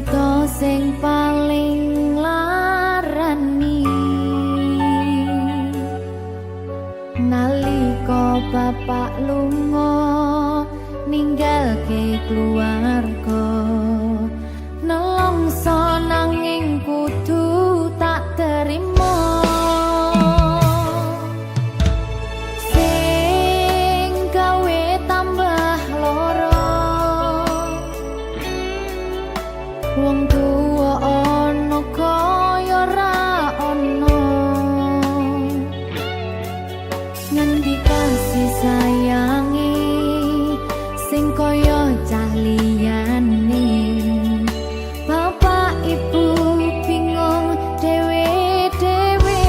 Crita sing paling larani nalika bapak lunga ninggalke keluarga nelongso nanging kudu tak terima sing gawe tambah loro wong tuwa ana kaya ra ana ngendi kasih sayangi sing kaya caliyane bapak ibu bingung dewe-dewe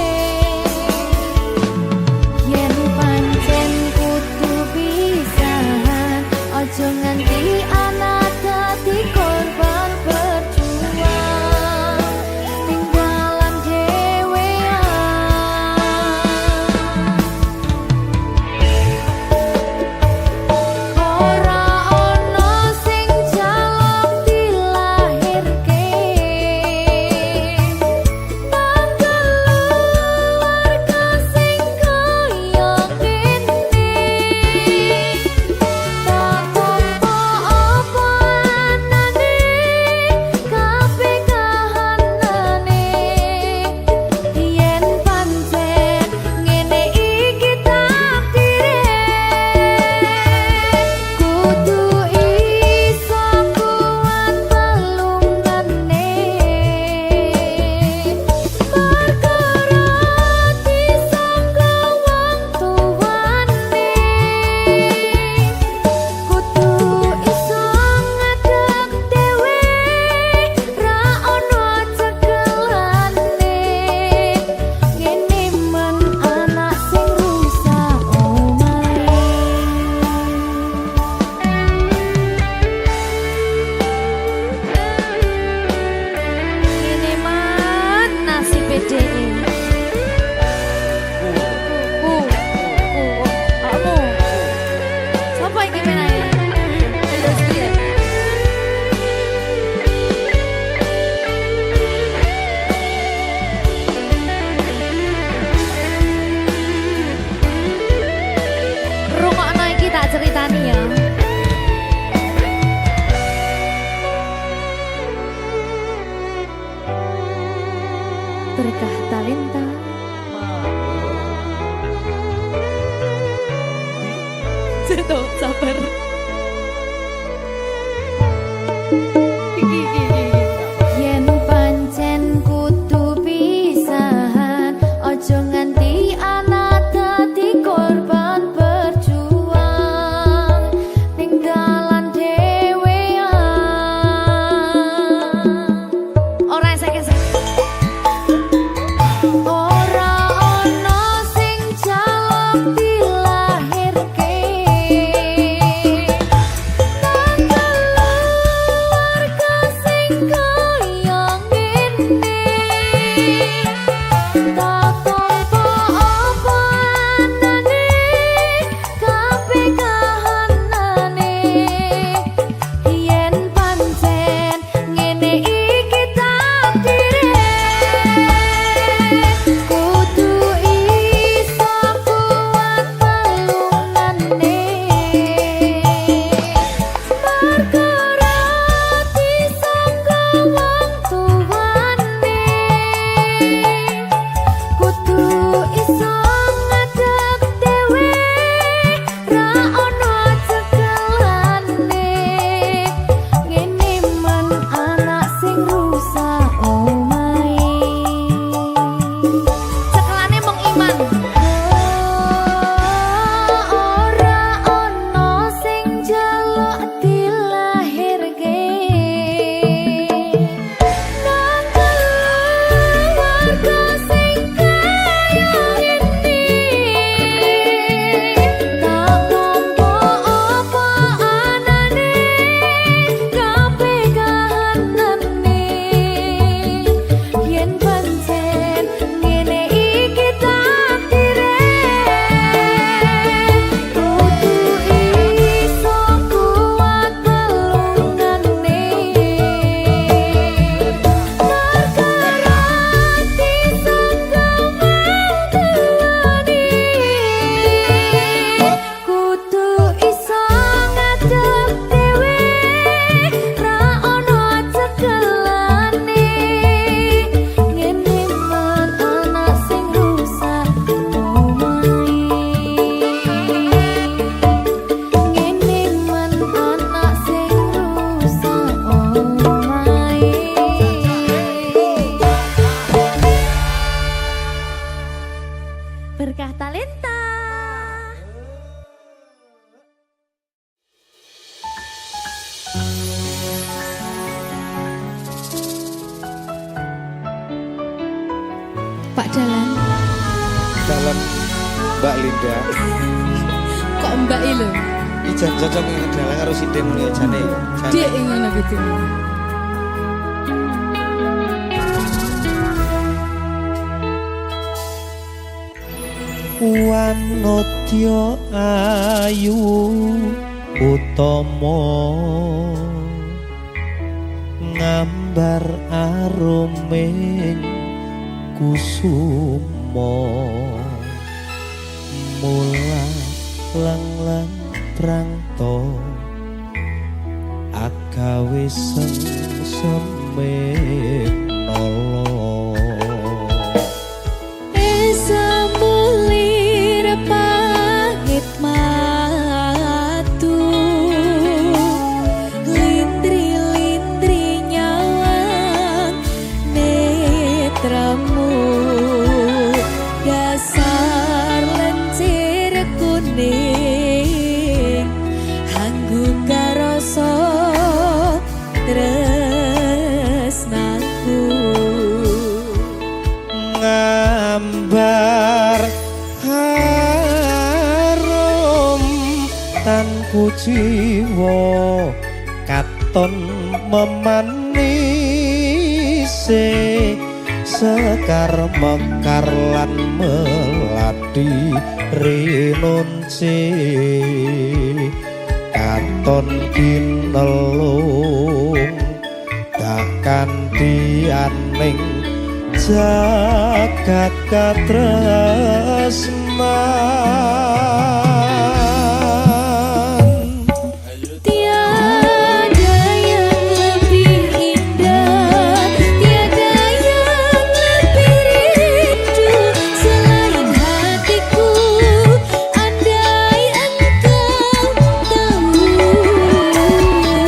yen pancen kudu pisahan aja nganti anak dadi korban berjuang tinggalan dewean ora ana sing jaluk dilahirke keluarga sing kaya kene tak tampa apa anane kabeh kahanane yen pancen ngene iki takdire kudu iso kuat pelungane perkara disangka wong tuwane kudu iso ngadeg dhewe ra ono cekelane ngene men anak sing rusak omahe ngene man nasibe dhewe kamu sapa iki menane terus piye rungokno iki tak ceritani ya berkah talenta Seto sabar yen pancen kudu pisahan aja nganti anak dadi korban berjuang tinggalan dewean ora esek-esek ora ana sing jaluk dilahirke Talenta. Pak Dalan. Dalan Mbak Linda. Kok Mbak lho? Ijan cocok ing dalan karo sinden ya jane. Dek ngono gitu. Wanodya ayu utama ngambar aruming kusuma mula lang-lang prangto agawe sengseme nolo Esa mulir pahit matu lindri-lindri nyawang netramu dasar lencir kuning hanggu karoso tresnaku ngambar harum tanku jiwa katon memanise sekar mekar lan melati rinunce katon kinelung takkan dianing jagat katresnan tiada yang lebih indah tiada yang lebih rindu selain hatiku andai engkau tahu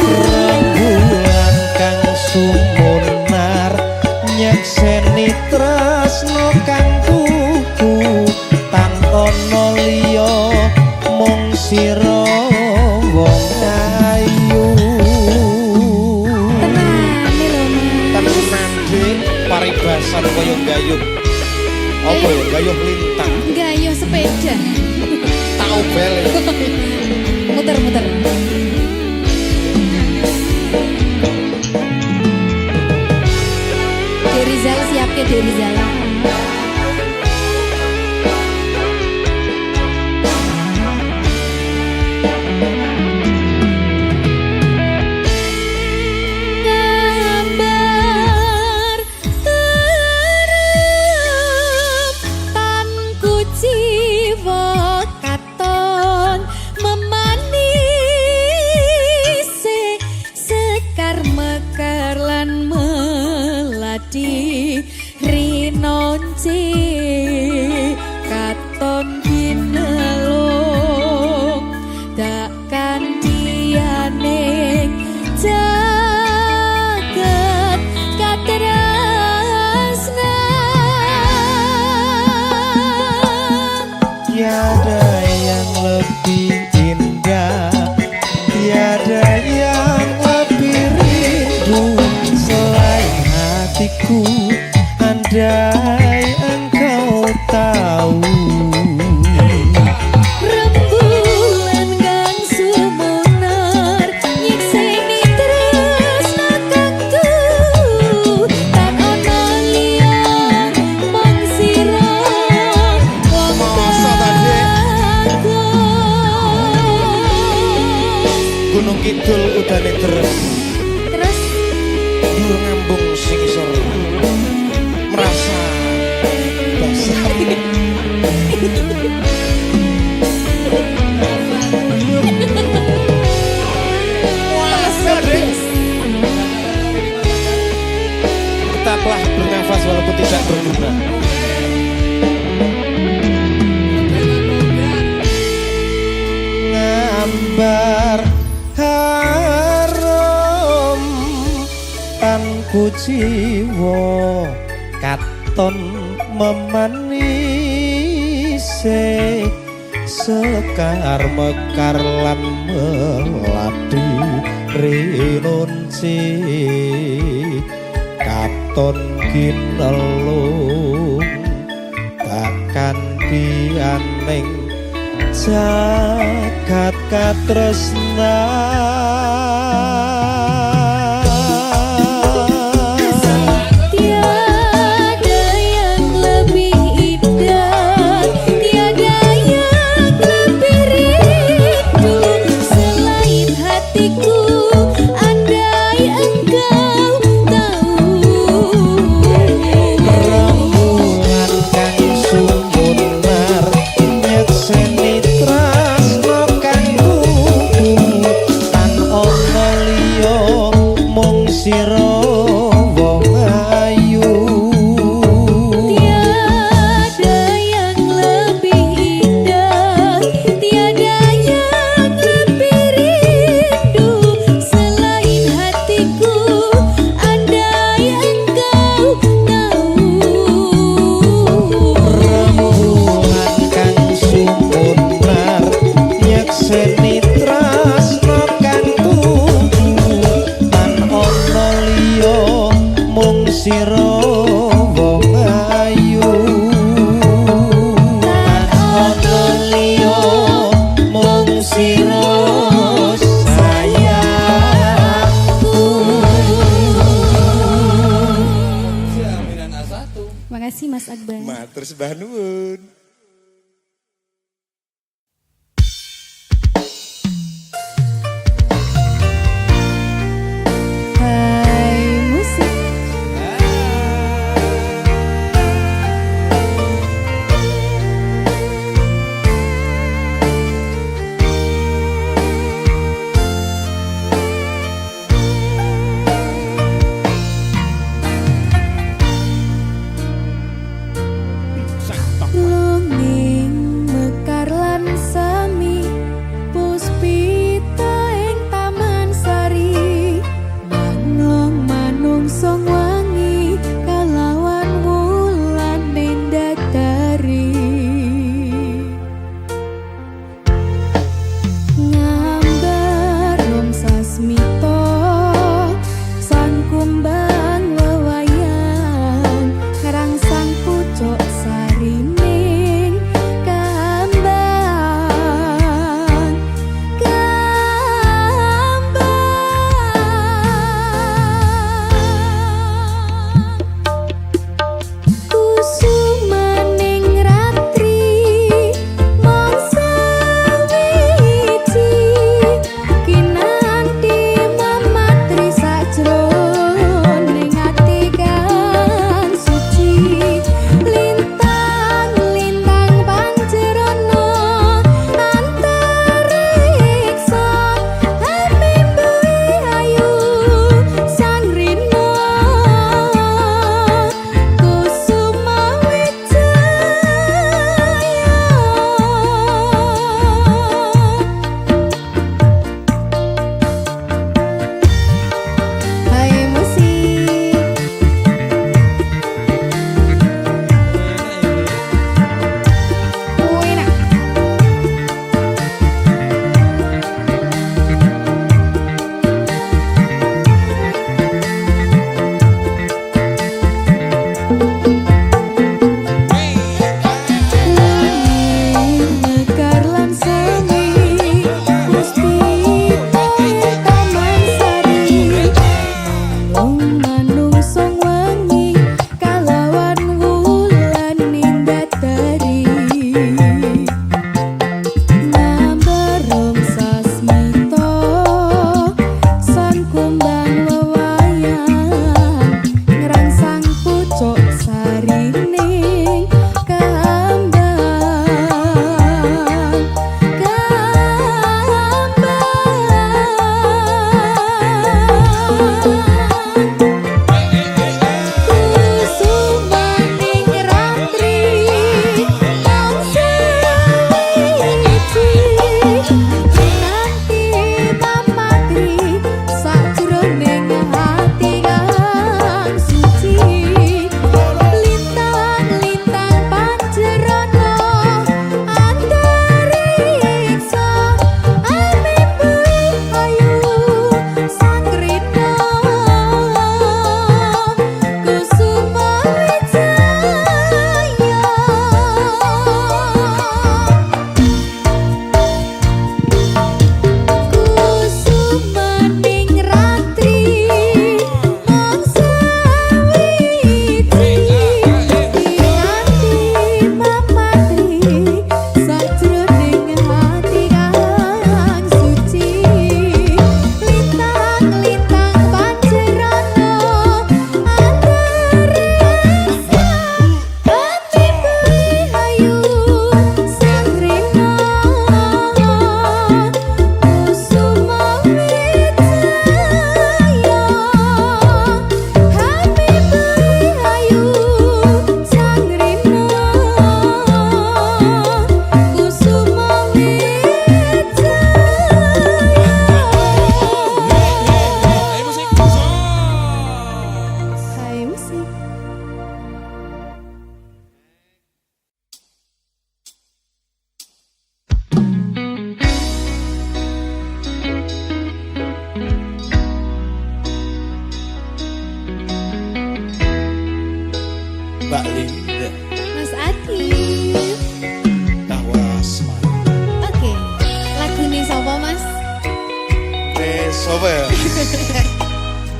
rembulan kang sumunar nyekseni tresno kang tuku tan ana liya mung sira wong ayu tenan Dik paribasan kaya gayuh apa ya gayuh lintang gayuh sepeda tau bel muter-muter Derizal siap ke Derizal gambar terem tanku jiwa katon memanisi sekar mekar lan melati rinonci katon ginelung takkan dianing jagat katresnan tiada yang lebih indah tiada yang lebih rindu selain hatiku andai engkau tahu rembulan kang sumunar nyekseni tresna kang tuku tak ana liya mung sira wong Masa tadi? bagus Gunung Kidul udane terus terus dur ngambung sing isor merasa basah tetaplah bernafas walaupun tidak berguna ngambar harum tanku jiwa katon memanise isih sekar mekar lan melati rinunci katon ginelung takkan dianeng jagat katresnan Tiada yang lebih indah, tiada yang lebih rindu selain hatiku. Andai engkau tahu, rembulan kang sumunar nyekseni tresno kang kudu tan ana liya mung sira wong ayu. tiada yang lebih indah, tiada yang lebih rindu selain hatiku. Andai engkau tahu, Rembulan kang sumunar nyekseni tresno kang kudu tan ana liya mung sira wong ayu. Tan ana liya mung sira sayangku. Makasih Mas Akbar. Matur sembah nuwun. Hai musik. Sang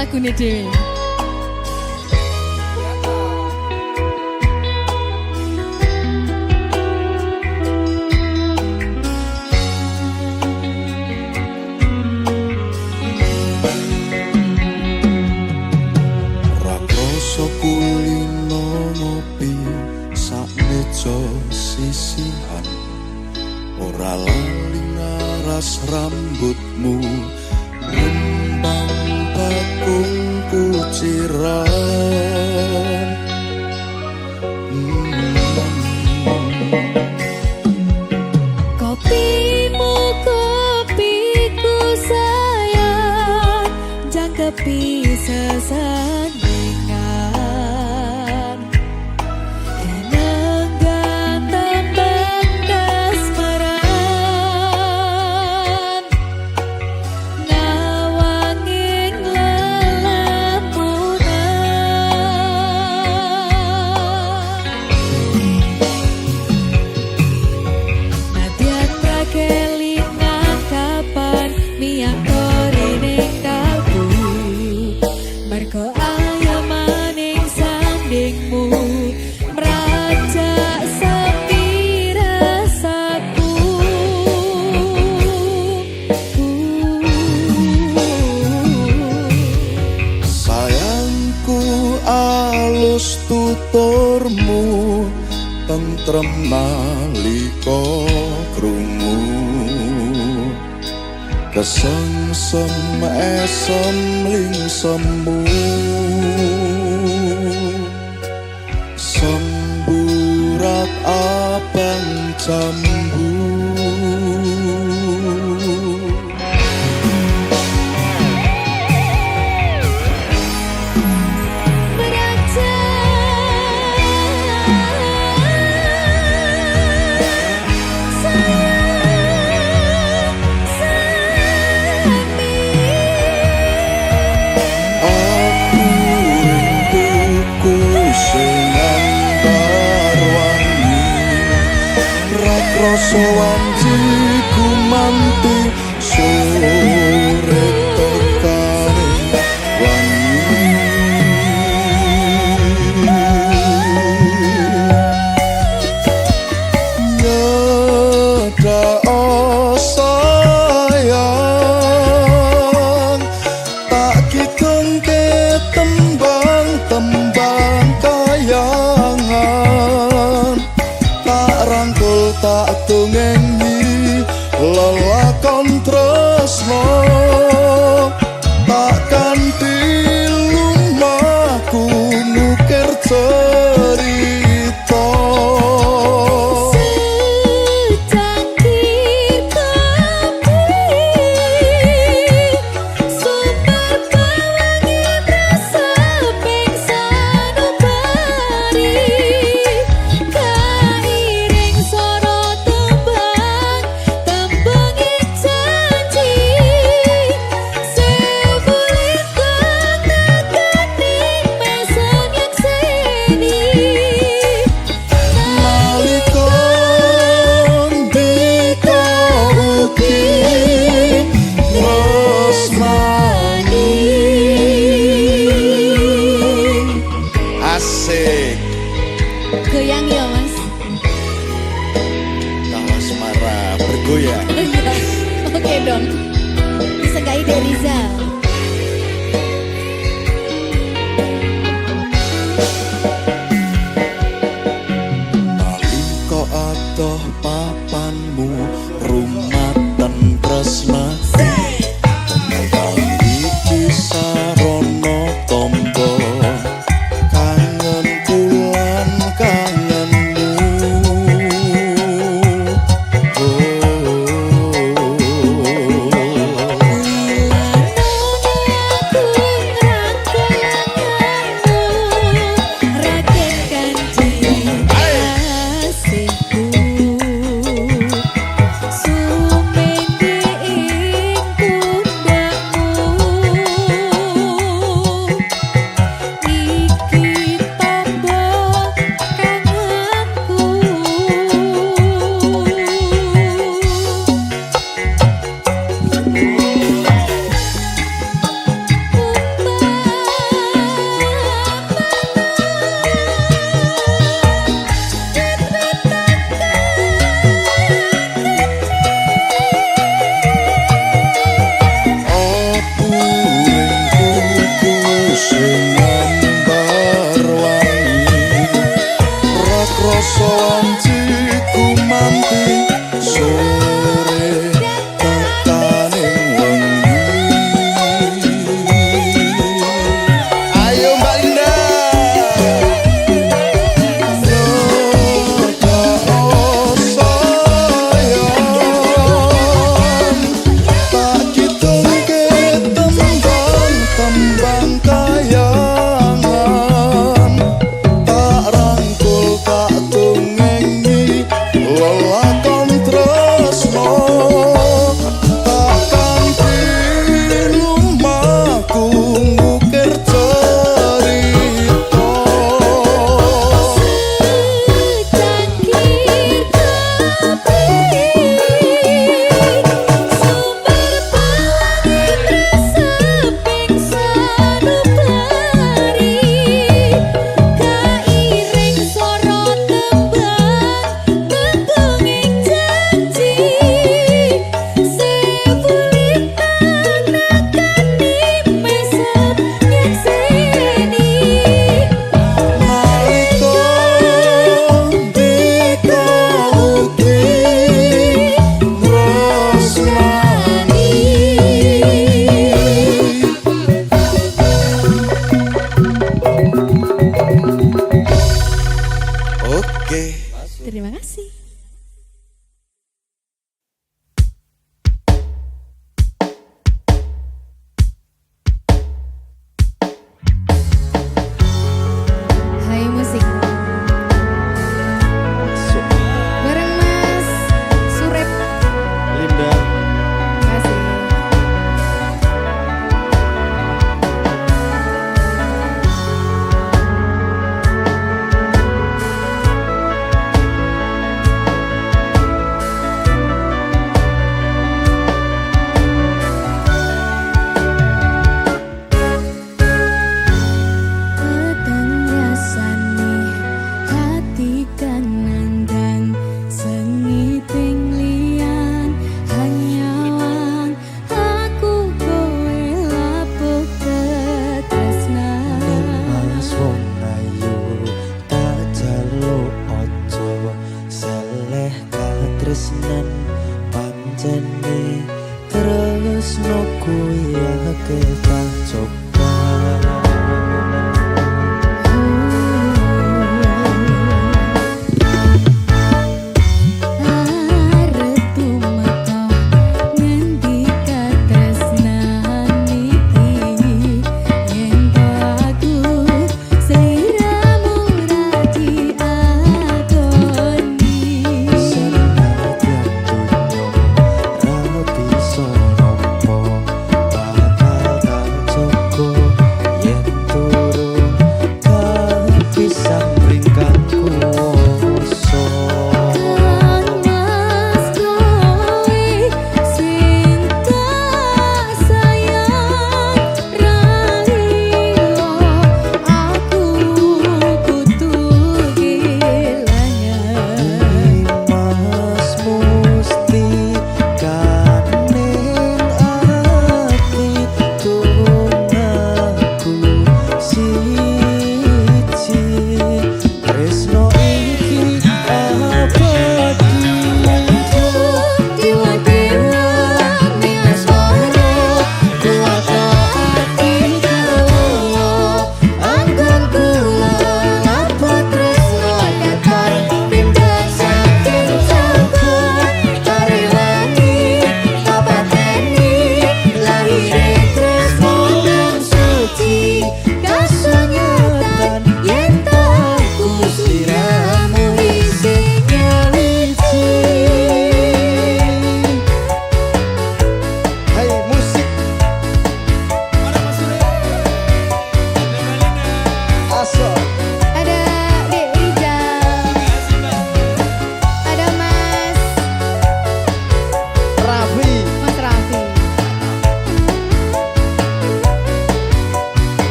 lagune dhewe. Rakrasa kulino ngopi sak meja sisihan, ora lali ngaras rambutmu rembang bakung kuciran. Kopimu kopiku sayang, jangkepi sesandingan. Kenangan tembang kasmaran, ngawanging lelamunan. Nadyan prakelingan kapan miyaktori ning kalbu, mergo ayamaning sandingmu merajak sepi rasaku. Sayangku alus tuturmu, tentrem nalika krungu, kesengsem esem lingsemu, semburat abang jambu. Aku rinduku sing ambar wangi, rakrasa wanci gumanti sore tekaning wangi. Nyedhak sayang, tak kidungke tembang-tembang kayangan, tak rangkul tak dongengi lelakon tresno, tak kanthi lumahku nukir cerita. Secangkir kopi, sumber pewangi rasa pingsan ubari, kairing swara tembang, tembangi janji, sebulit tekaning meson nyekseni. Nalika ndika ugi tresnani. Asik Goyang ya mas. asmara bergoyang. Oke dong. Disegai dari Rizal. Nalika adoh papanmu rumaten tresna, iki sarana tombo kangen kulan kangenmu. tresno takkan lumaku ngukir cerita Secangkir kopi sumber paling reseping sanubari kairing sorot tembang tembunging janji sewulitang nakani mesep nyekseni nalika dikawuti tresnani. Oke. Terima kasih. Hai musik bareng Mas Surep. Linda. Kasih. Petang rasane hati kanan dan sengiting lian hanyawan aku kowe lapuk ketresnan Mas wong ayu tak jaluk ojo seleh katresnan pancene tresno kuwi akeh tak coba arep tumeka ngendi katresnan iki yen to aku sliramu raji adoni senadyan dunyo ra bisa nampa bakal tak coba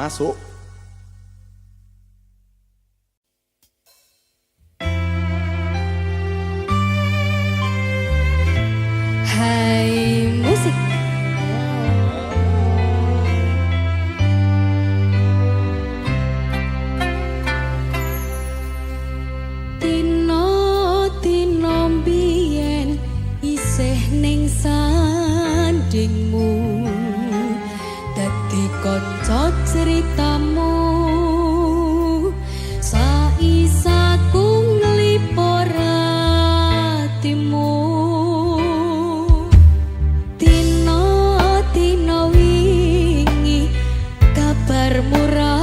Masuk. Hai musik. Tino mbiyen isih ning sandingmu dadi kanca ceritamu saisaku nglipur atimu Tino wingi kabarmu ra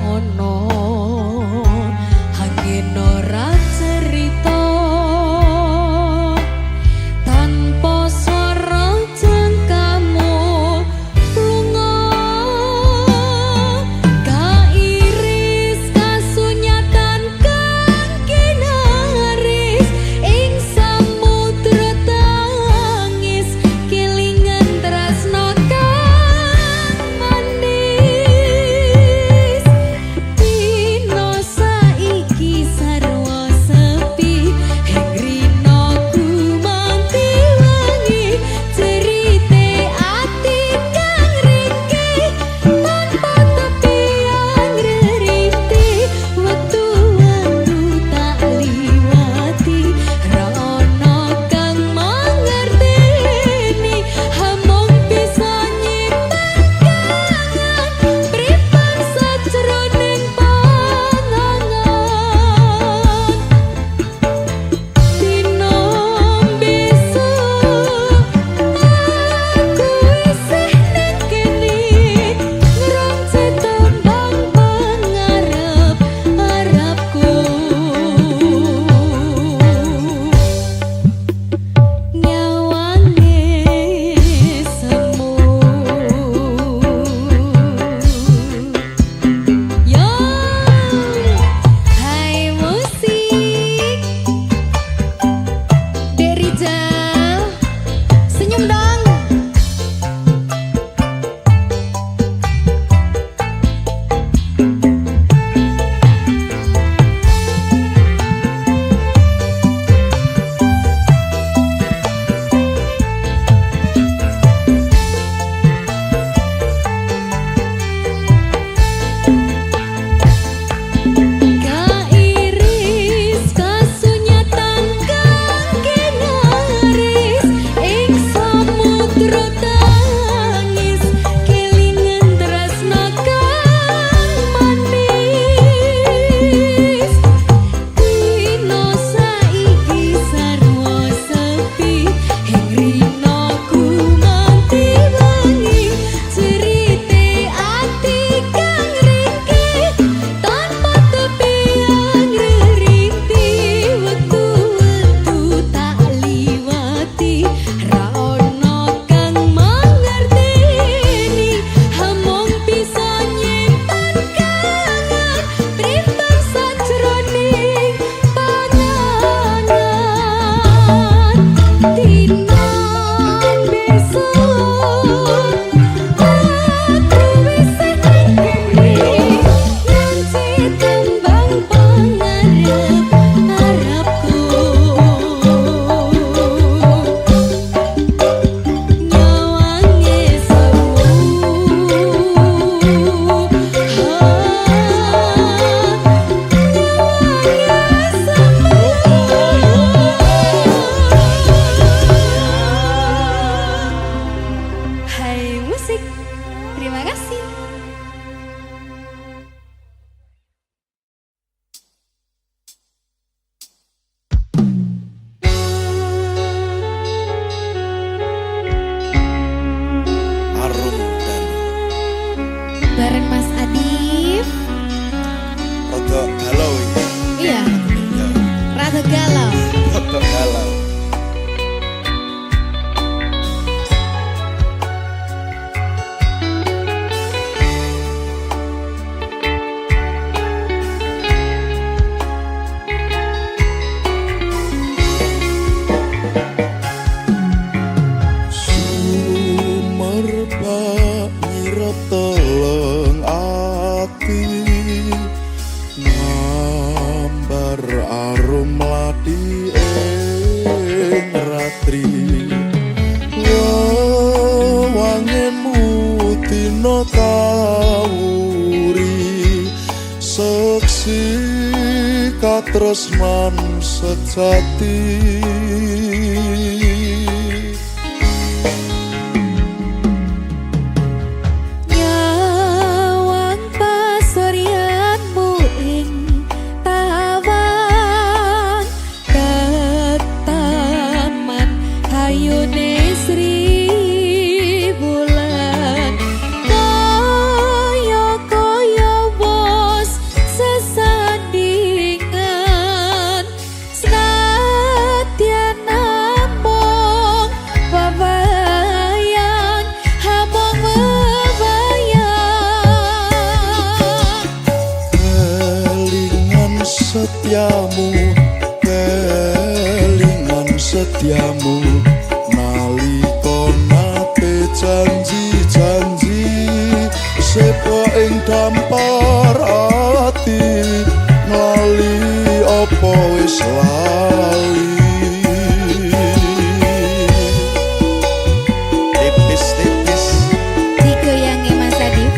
ono angin ora cerita tanpa swara jengkamu lunga kairis kasunyatan kang kinaris ing samudra tangis kelingan tresno kang manis dino saiki sarwa sepi ing rinoku manti wangi cerite ati kang ringki tanpa tepian reriti wektu-wektu tak liwati ra ono kang mangerteni hamong bisa nyimpen kangen pripan sajroning pangangan Dino besok aku isih ning kene ngrungsi tembang pangarep-arepku nyawange semu yo hai musik Derijal senyum dong kairis kasunyatan kang kinaris ing samudra tangis kelingan tresno kang manis dino saiki sarwa sepi ing rinoku manti wangi cerite ati kang ringki tanpa tepian reriti wektu-wektu tak liwati ra ono kang mangerteni hamong bisa nyimpen kangen pripan sajroning pangangan dina besok aku isih ning kene ngunci tembang pangarep-arepku nyawange Hai musik, terima kasih. Harum dan Bareng Mas Adif. rada galau iki. Iya, Ya, rada galau. rada galau. Sumerba nyirep teleng ati ngambar arum lati ing ratri wangenmu dina kawuri seksi katresnan sejati setiamu nalika nate janji-janji sepo ing dampar ati ngali apa wis lali tipis-tipis digoyangi Mas Adif.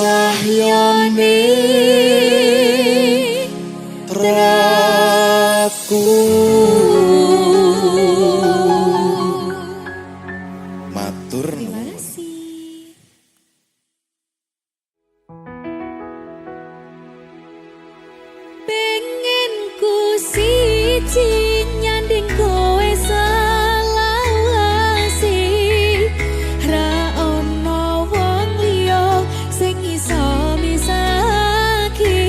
sahyane traku matur nuwun. Pengen ku siji nyanding kowe selawase ra ono wong liya sing iso misaki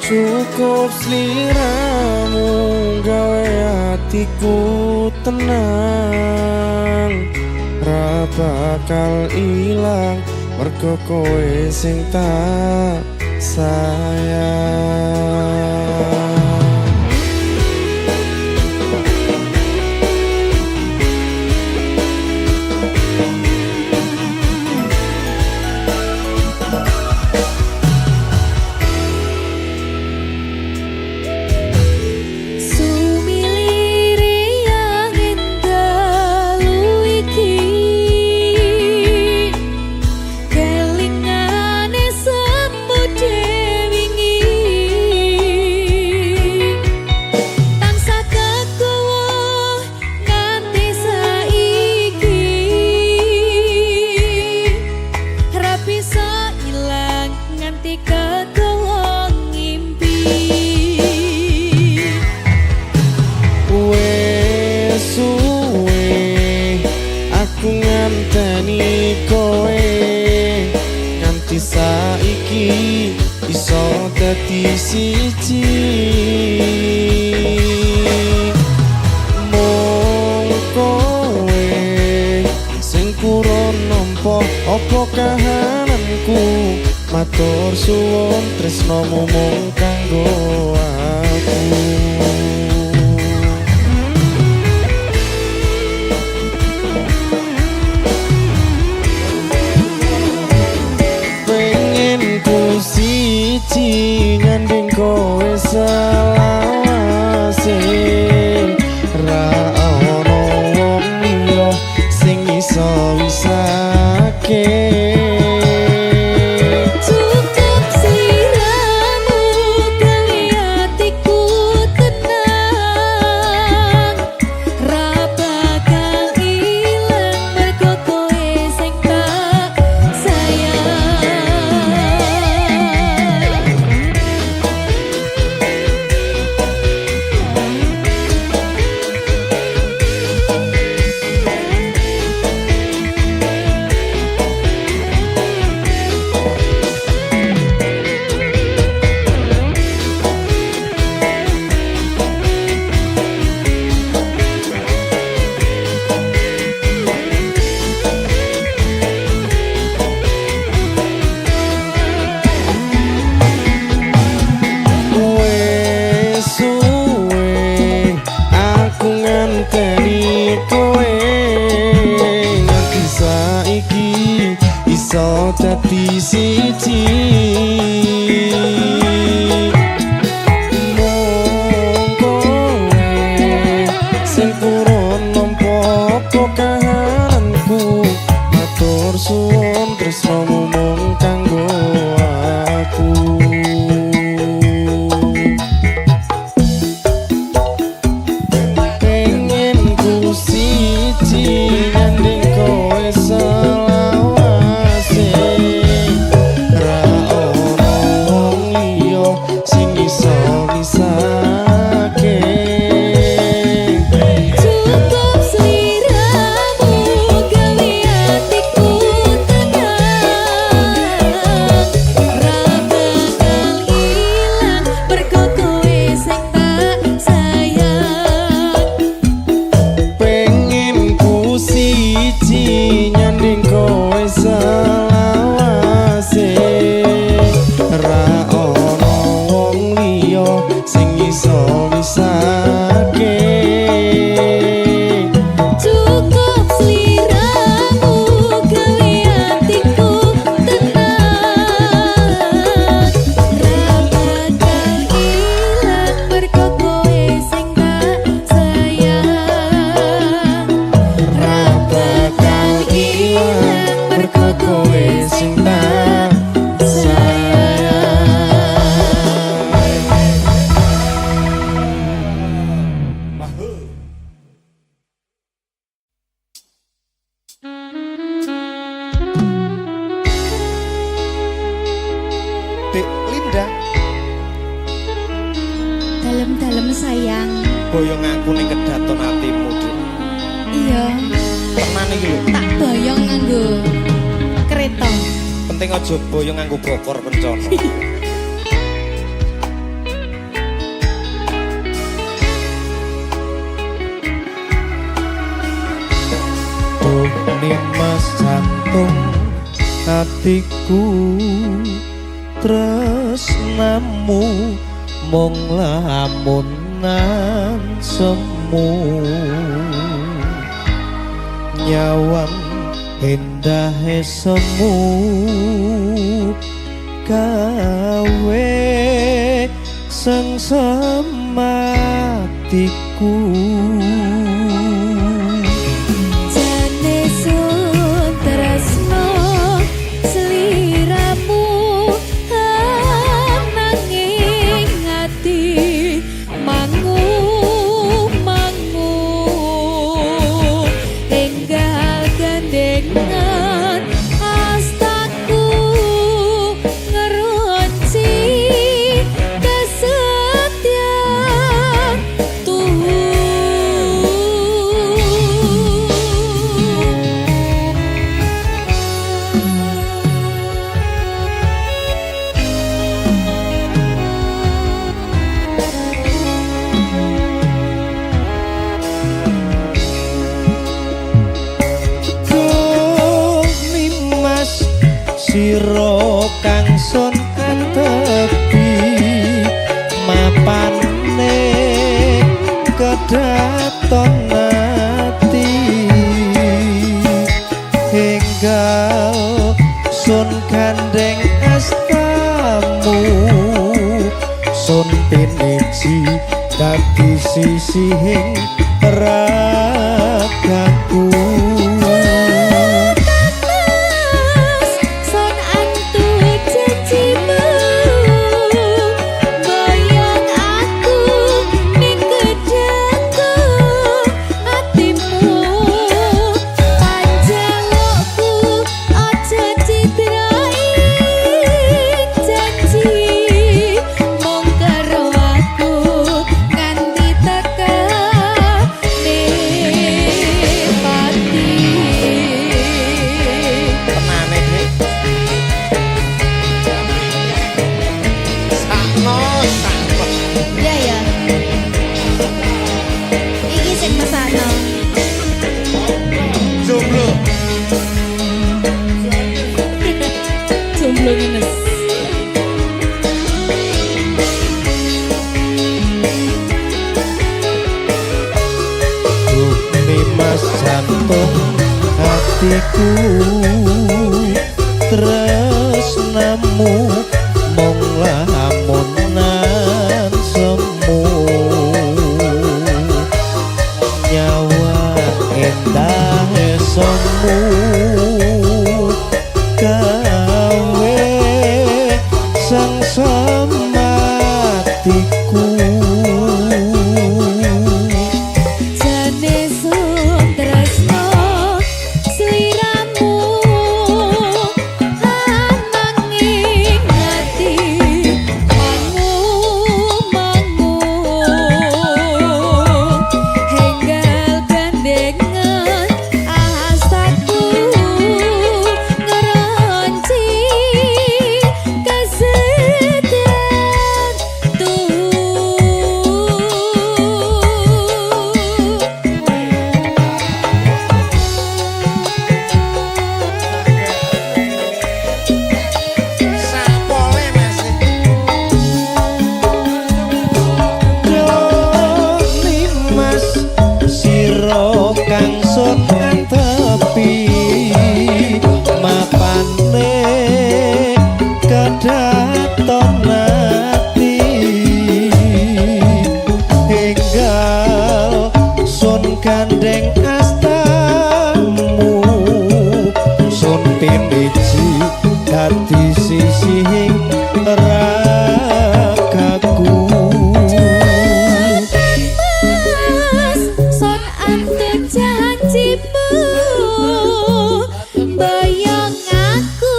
cukup sliramu gawe ati atiku tenang, ra bakal ilang mergo kowe sing tak sayang. Saiki iso dadi siji, mung kowe sing kurang nampa apa kahananku. Matur suwun tresnomu mung kanggo aku. Siji nyanding kowe selawase, ra ono wong liya sing iso wisake. Cukup sliramu gawe atiku tenang, ra bakal ilang mergo kowe sing tak sayang. Iso dadi siji, mung kowe sing kurang nampa apa kahananku. Matur suwun tresnomu mung kanggo aku. Pengen ku siji nyanding kowe Dek Linda. Dalem-dalem sayang. Boyong aku ning kedaton atimu, Dik. Iya. Tenan iki lho. Tak boyong nganggo kereta. Penting aja boyong nganggo bokor kencana. nimas jantung hatiku tresnamu mung lamunan semu nyawang endah semu gawe sengsematiku Jane sun tresno sliramu nanging ati mangu enggal gandengan astaku ngeronci kesetiaan siro kang sun tepi mapane kedaton ati enggal sun gandeng astamu sun piniji dadi sisihing ragaku jantung hatiku tresnamu mung lamunan semu nyawa endah semu gawe sengsematiku kang sun tepi mapane kedaton ati enggal sun gandeng astamu sun piniji dadi sisihing ragaku bayang aku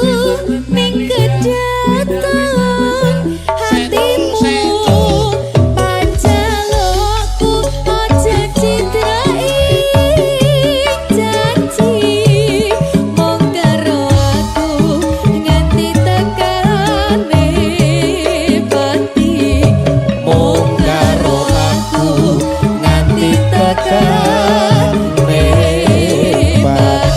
ning kedaton hatimu panjalukku aja citrai janji mung karo aku nganti tekane pati mung karo aku nganti tekane pati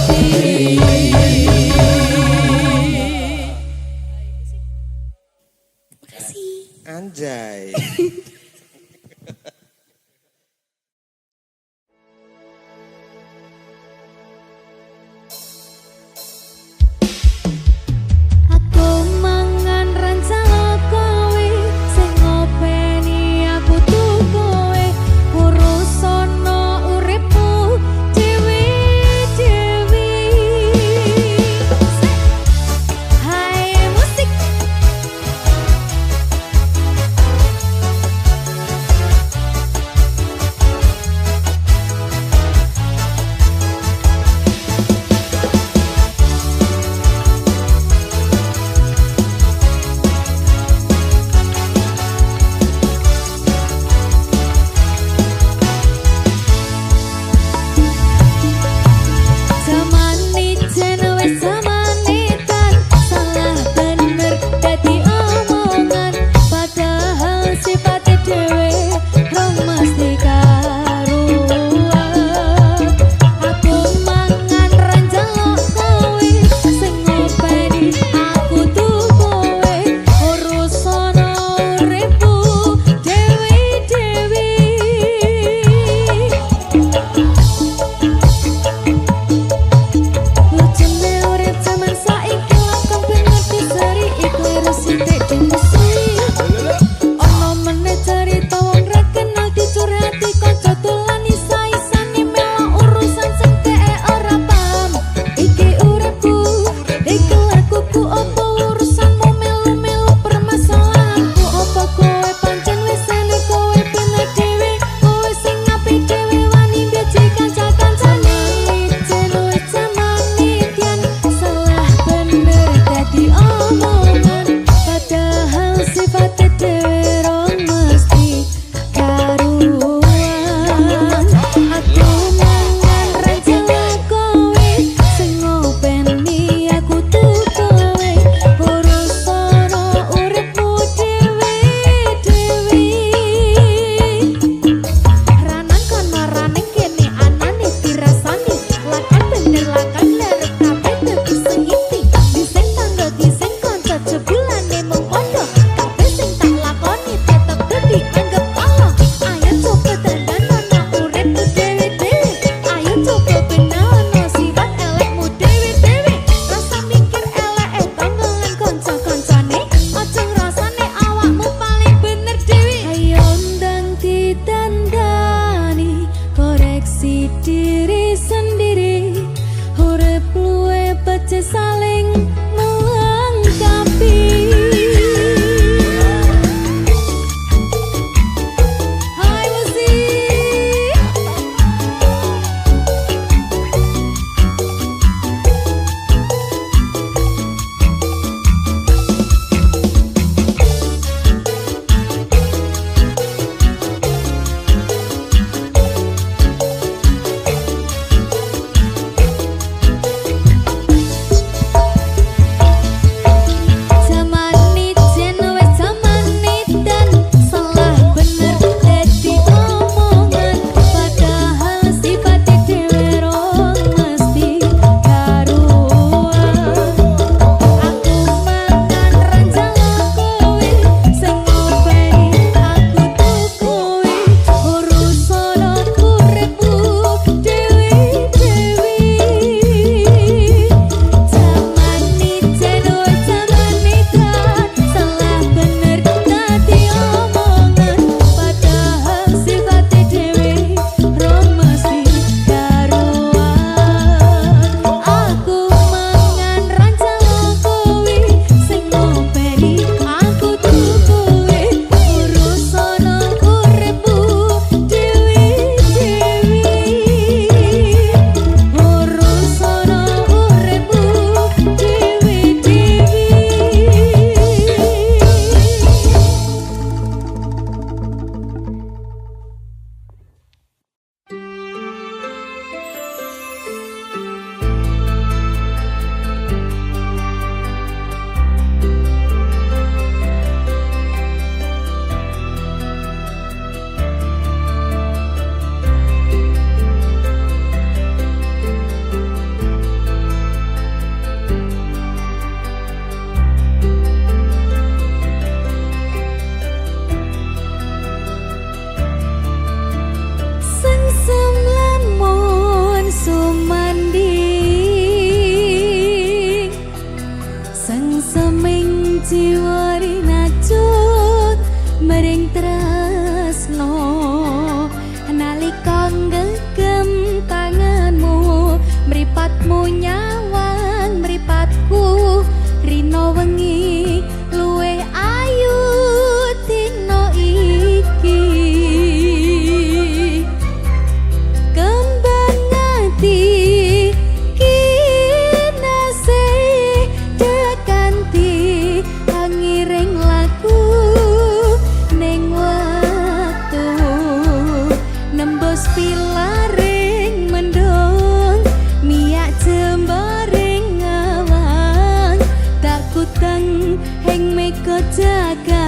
laring mendung miyak jembaring ngawang tak kuteng heng meko jaga